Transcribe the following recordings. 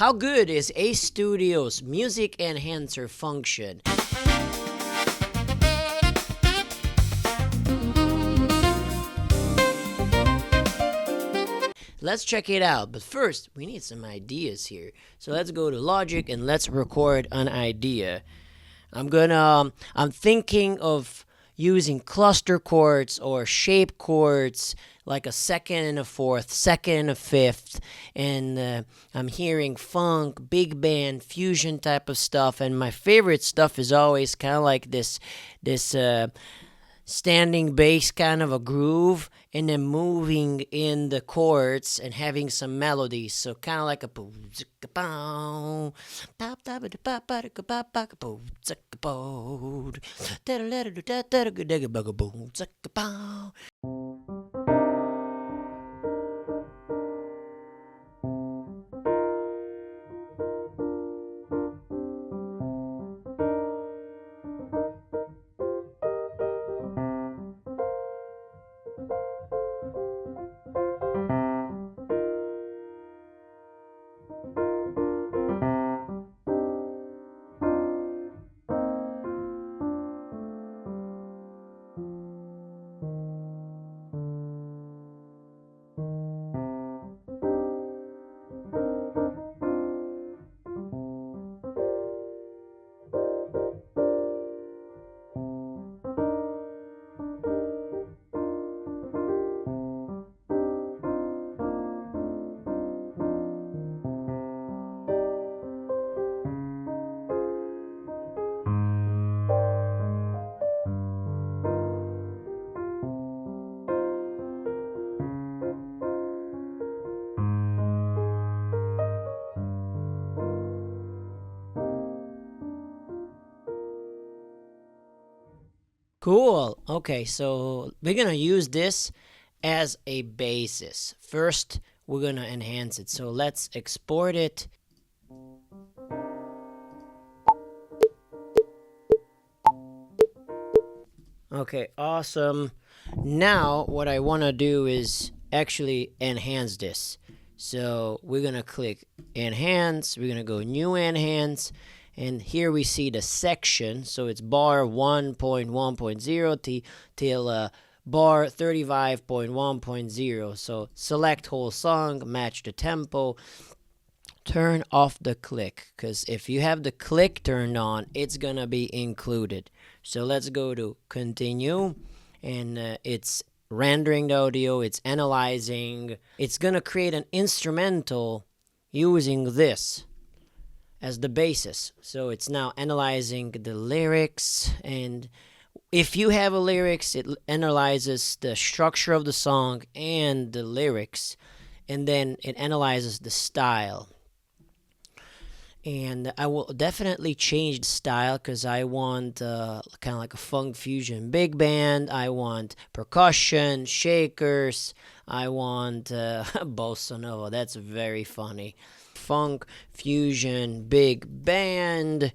How good is Ace Studio's music enhancer function? Let's check it out, but first we need some ideas here. So let's go to Logic and let's record an idea. I'm thinking of using cluster chords or shape chords, like a second and a fourth, second and a fifth, and I'm hearing funk, big band, fusion type of stuff, and my favorite stuff is always kind of like this standing bass kind of a groove, and then moving in the chords and having some melodies. So kind of like a Cool. Okay, so we're gonna use this as a basis. First, we're gonna enhance it. So let's export it. Okay, awesome. Now, what I wanna do is actually enhance this. So we're gonna click enhance, we're gonna go new enhance, and here we see the section. So it's bar 1.1.0 till bar 35.1.0. So select whole song, match the tempo, turn off the click, because if you have the click turned on, it's gonna be included. So let's go to continue, and it's rendering the audio, it's analyzing, it's gonna create an instrumental using this as the basis. So it's now analyzing the lyrics, and if you have a lyrics, it analyzes the structure of the song and the lyrics, and then it analyzes the style. And I will definitely change the style, because I want kind of like a funk fusion big band, I want percussion, shakers, I want bossa nova. That's very funny. Funk fusion big band,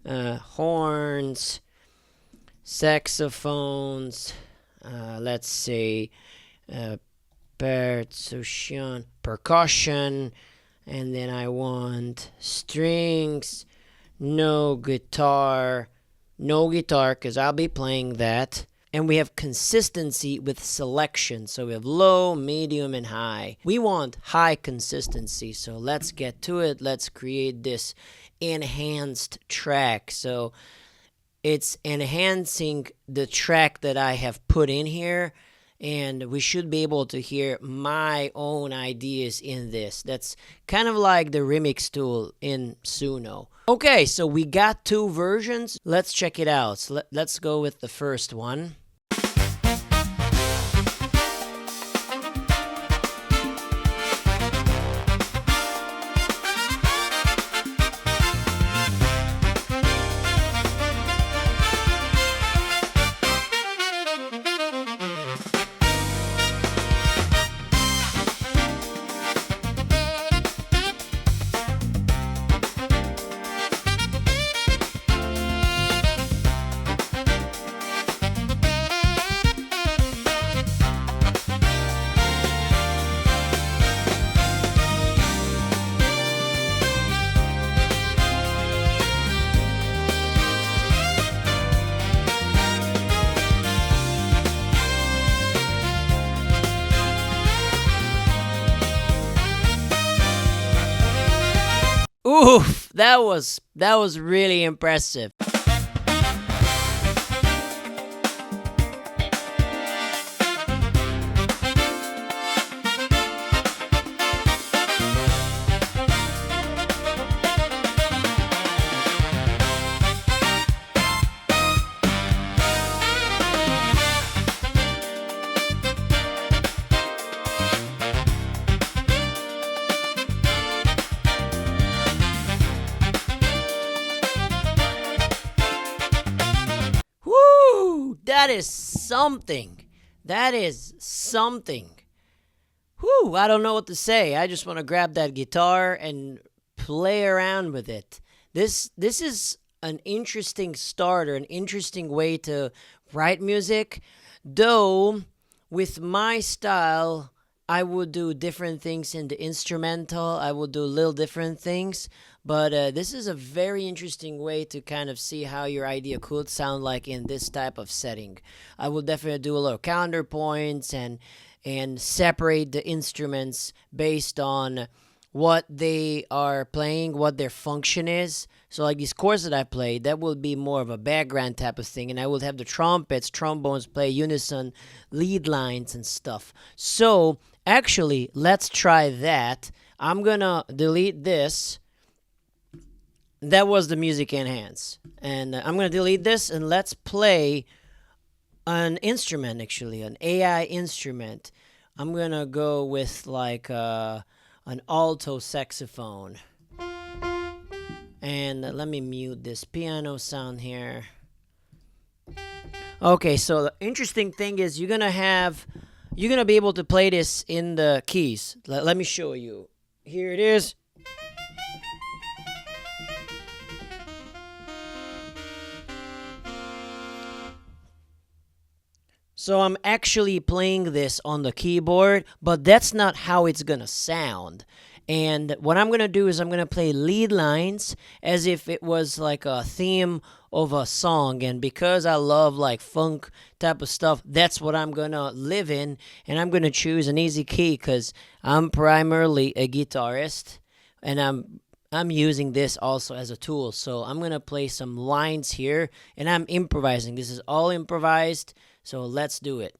horns, saxophones, let's say percussion, and then I want strings, no guitar because I'll be playing that. And we have consistency with selection. So we have low, medium, and high. We want high consistency. So let's get to it. Let's create this enhanced track. So it's enhancing the track that I have put in here. And we should be able to hear my own ideas in this. That's kind of like the remix tool in Suno. Okay, so we got two versions. Let's check it out. So let's go with the first one. Oof, that was really impressive. Woo! That is something. That is something. Whew, I don't know what to say. I just want to grab that guitar and play around with it. This is an interesting start or an interesting way to write music. Though with my style, I would do different things in the instrumental. I would do little different things. But this is a very interesting way to kind of see how your idea could sound like in this type of setting. I will definitely do a little counterpoints and separate the instruments based on what they are playing, what their function is. So like these chords that I played, that will be more of a background type of thing, and I will have the trumpets, trombones play unison lead lines and stuff. So actually, let's try that. I'm gonna delete this. That was the music enhance, and I'm gonna delete this and let's play an instrument, actually an AI instrument. I'm gonna go with like an alto saxophone. And let me mute this piano sound here. Okay, so the interesting thing is you're gonna be able to play this in the keys. Let me show you. Here it is. So I'm actually playing this on the keyboard, but that's not how it's gonna sound. And what I'm gonna do is I'm gonna play lead lines as if it was like a theme of a song. And because I love like funk type of stuff, that's what I'm gonna live in. And I'm gonna choose an easy key because I'm primarily a guitarist, and I'm using this also as a tool. So I'm gonna play some lines here, and I'm improvising. This is all improvised. So let's do it.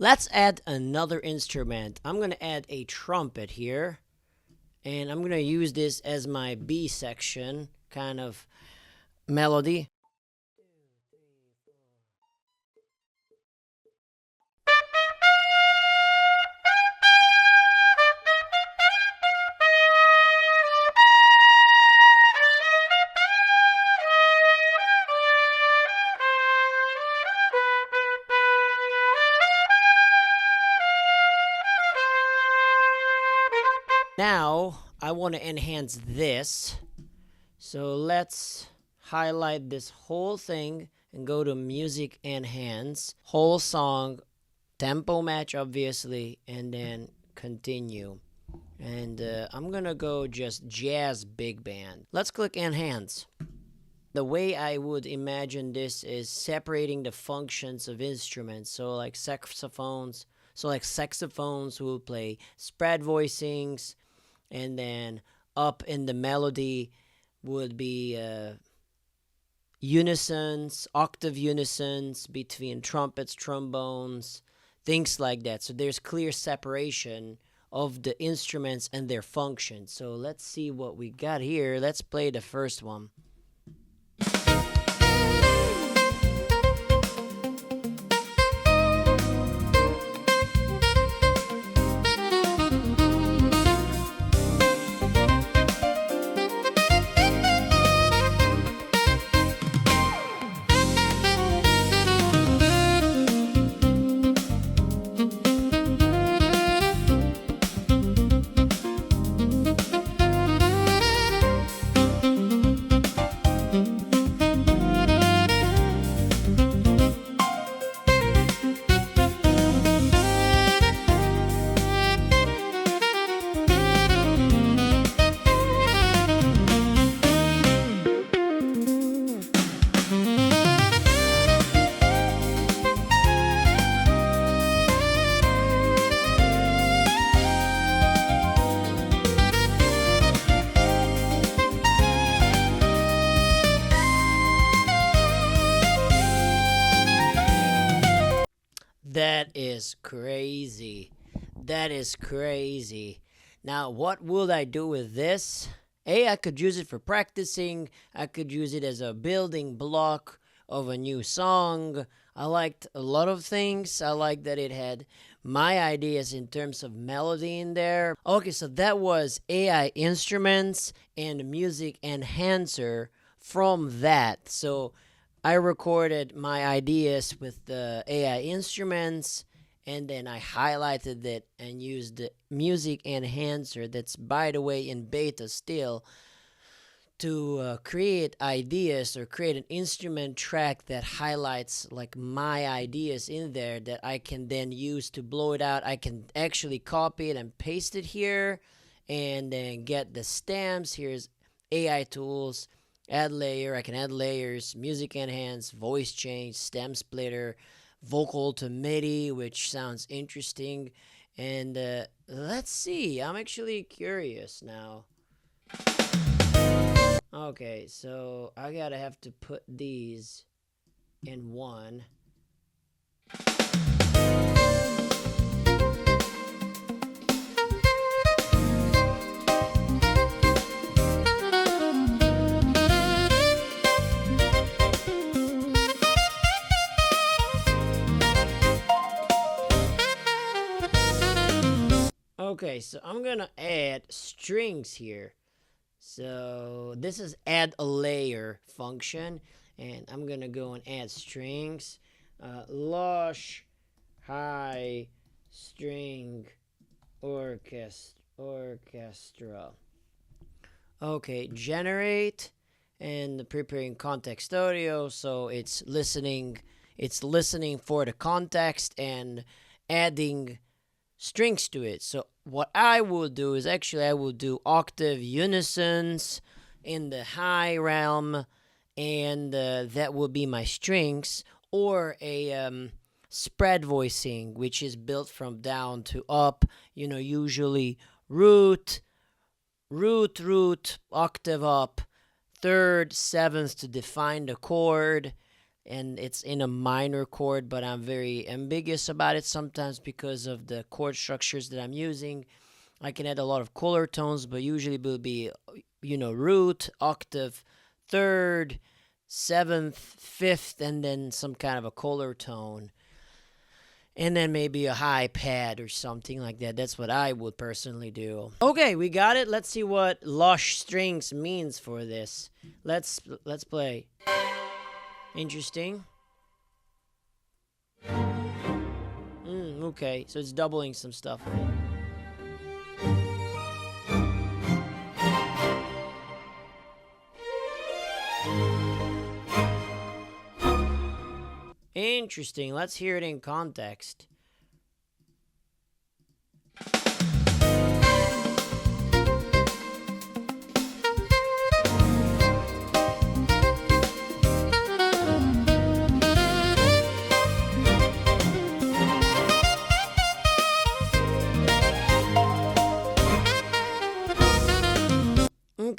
Let's add another instrument. I'm going to add a trumpet here, and I'm going to use this as my B section kind of melody. Now, I want to enhance this. So let's highlight this whole thing and go to music enhance. Whole song, tempo match obviously, and then continue. And I'm gonna go just jazz big band. Let's click enhance. The way I would imagine this is separating the functions of instruments. So like saxophones. So like saxophones will play spread voicings, and then up in the melody would be unisons, octave unisons between trumpets, trombones, things like that. So there's clear separation of the instruments and their functions. So let's see what we got here. Let's play the first one. That is crazy. That is crazy. Now, what would I do with this? I could use it for practicing. I could use it as a building block of a new song. I liked a lot of things. I liked that it had my ideas in terms of melody in there. Okay, so that was AI instruments and music enhancer from that. So I recorded my ideas with the AI instruments, and then I highlighted it and used the music enhancer that's, by the way, in beta still, to create ideas or create an instrument track that highlights like my ideas in there that I can then use to blow it out. I can actually copy it and paste it here and then get the stems. Here's AI tools, add layer. I can add layers, music enhance, voice change, stem splitter, vocal to MIDI, which sounds interesting. And let's see, I'm actually curious now. Okay, so I gotta have to put these in one. Okay, so I'm gonna add strings here. So this is add a layer function, and I'm gonna go and add strings. Lush high string orchestra. Okay, generate and preparing context audio, so it's listening for the context and adding strings to it. So what I will do is actually I will do octave unisons in the high realm, and that will be my strings, or a spread voicing, which is built from down to up. Usually root, octave up, third, seventh to define the chord. And it's in a minor chord, but I'm very ambiguous about it sometimes because of the chord structures that I'm using. I can add a lot of color tones, but usually it will be, root, octave, third, seventh, fifth, and then some kind of a color tone. And then maybe a high pad or something like that. That's what I would personally do. Okay, we got it. Let's see what lush strings means for this. Let's play. Interesting. Okay, so it's doubling some stuff. Interesting. Let's hear it in context.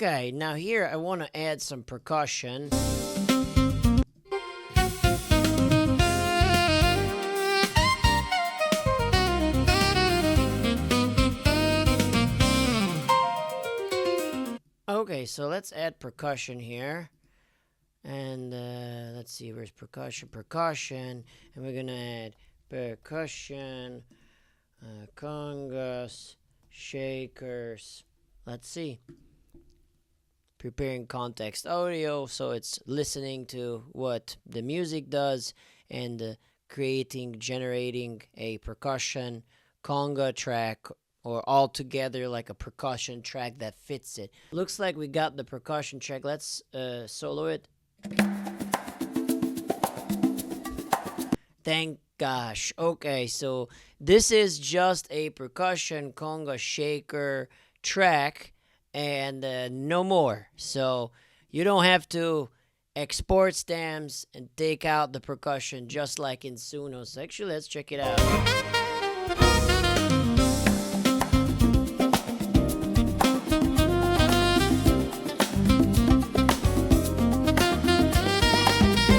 Okay, now here I want to add some percussion. Okay, so let's add percussion here. And let's see, where's percussion, and we're gonna add percussion, congas, shakers. Let's see. Preparing context audio, so it's listening to what the music does and generating a percussion conga track, or all together like a percussion track that fits it. Looks like we got the percussion track. Let's solo it. Thank gosh. Okay, so this is just a percussion conga shaker track and no more. So you don't have to export stems and take out the percussion just like in Sunos. Actually, let's check it out.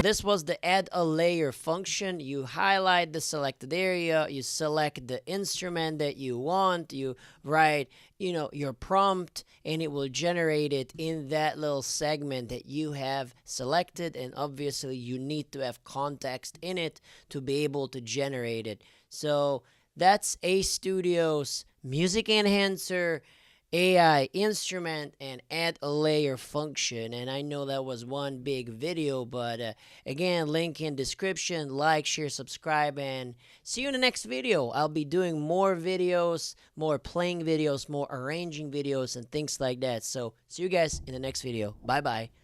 This was the add a layer function. You highlight the selected area, you select the instrument that you want, you write, your prompt, and it will generate it in that little segment that you have selected. And obviously you need to have context in it to be able to generate it. So that's A Studio's music enhancer, AI instrument, and add a layer function. And I know that was one big video, but again, link in description. Like, share, subscribe, and see you in the next video. I'll be doing more videos, more playing videos, more arranging videos, and things like that. So see you guys in the next video. Bye bye.